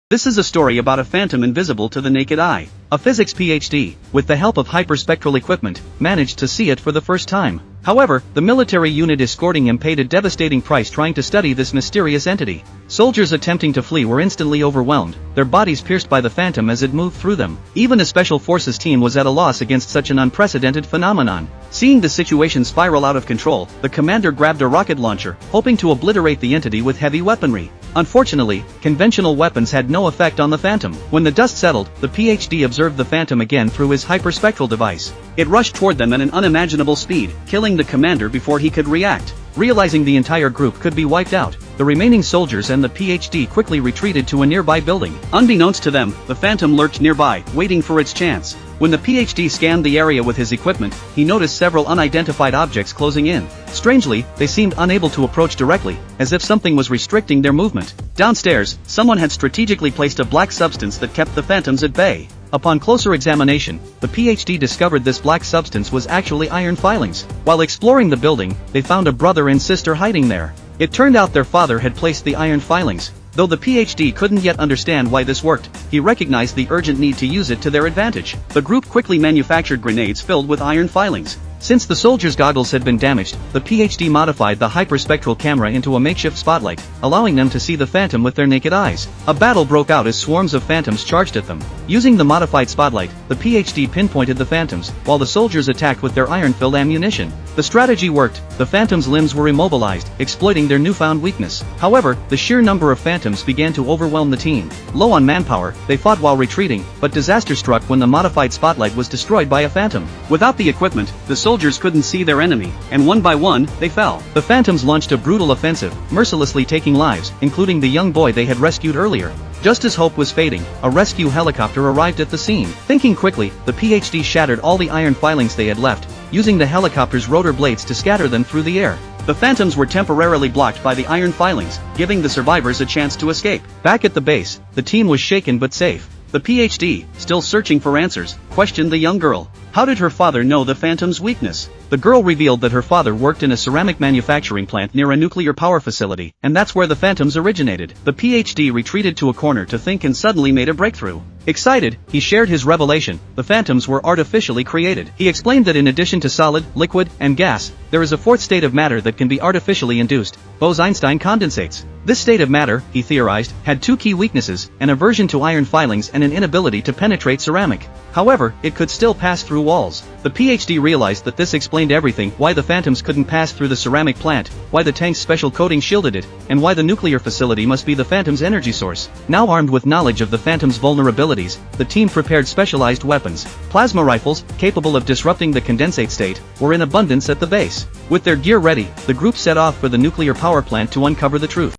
This is a story about a phantom invisible to the naked eye. A physics PhD, with the help of hyperspectral equipment, managed to see it for the first time. However, the military unit escorting him paid a devastating price trying to study this mysterious entity. Soldiers attempting to flee were instantly overwhelmed, their bodies pierced by the phantom as it moved through them. Even a special forces team was at a loss against such an unprecedented phenomenon. Seeing the situation spiral out of control, the commander grabbed a rocket launcher, hoping to obliterate the entity with heavy weaponry. Unfortunately, conventional weapons had no effect on the phantom. When the dust settled, the PhD observed the phantom again through his hyperspectral device. It rushed toward them at an unimaginable speed, killing the commander before he could react. Realizing the entire group could be wiped out, the remaining soldiers and the PhD quickly retreated to a nearby building. Unbeknownst to them, the phantom lurked nearby, waiting for its chance. When the PhD scanned the area with his equipment, he noticed several unidentified objects closing in. Strangely, they seemed unable to approach directly, as if something was restricting their movement. Downstairs, someone had strategically placed a black substance that kept the phantoms at bay. Upon closer examination, the PhD discovered this black substance was actually iron filings. While exploring the building, they found a brother and sister hiding there. It turned out their father had placed the iron filings. Though the PhD couldn't yet understand why this worked, he recognized the urgent need to use it to their advantage. The group quickly manufactured grenades filled with iron filings. Since the soldiers' goggles had been damaged, the PhD modified the hyperspectral camera into a makeshift spotlight, allowing them to see the phantom with their naked eyes. A battle broke out as swarms of phantoms charged at them. Using the modified spotlight, the PhD pinpointed the phantoms, while the soldiers attacked with their iron-filled ammunition. The strategy worked. The phantoms' limbs were immobilized, exploiting their newfound weakness. However, the sheer number of phantoms began to overwhelm the team. Low on manpower, they fought while retreating, but disaster struck when the modified spotlight was destroyed by a phantom. Without the equipment, the soldiers couldn't see their enemy, and one by one, they fell. The phantoms launched a brutal offensive, mercilessly taking lives, including the young boy they had rescued earlier. Just as hope was fading, a rescue helicopter arrived at the scene. Thinking quickly, the PhD shattered all the iron filings they had left, using the helicopter's rotor blades to scatter them through the air. The phantoms were temporarily blocked by the iron filings, giving the survivors a chance to escape. Back at the base, the team was shaken but safe. The PhD, still searching for answers, questioned the young girl. How did her father know the phantom's weakness? The girl revealed that her father worked in a ceramic manufacturing plant near a nuclear power facility, and that's where the phantoms originated. The PhD retreated to a corner to think and suddenly made a breakthrough. Excited, he shared his revelation: the phantoms were artificially created. He explained that in addition to solid, liquid, and gas, there is a fourth state of matter that can be artificially induced: Bose-Einstein condensates. This state of matter, he theorized, had two key weaknesses: an aversion to iron filings and an inability to penetrate ceramic. However, it could still pass through walls. The PhD realized that this explained everything: why the phantoms couldn't pass through the ceramic plant, why the tank's special coating shielded it, and why the nuclear facility must be the phantom's energy source. Now armed with knowledge of the phantom's vulnerabilities, the team prepared specialized weapons. Plasma rifles, capable of disrupting the condensate state, were in abundance at the base. With their gear ready, the group set off for the nuclear power plant to uncover the truth.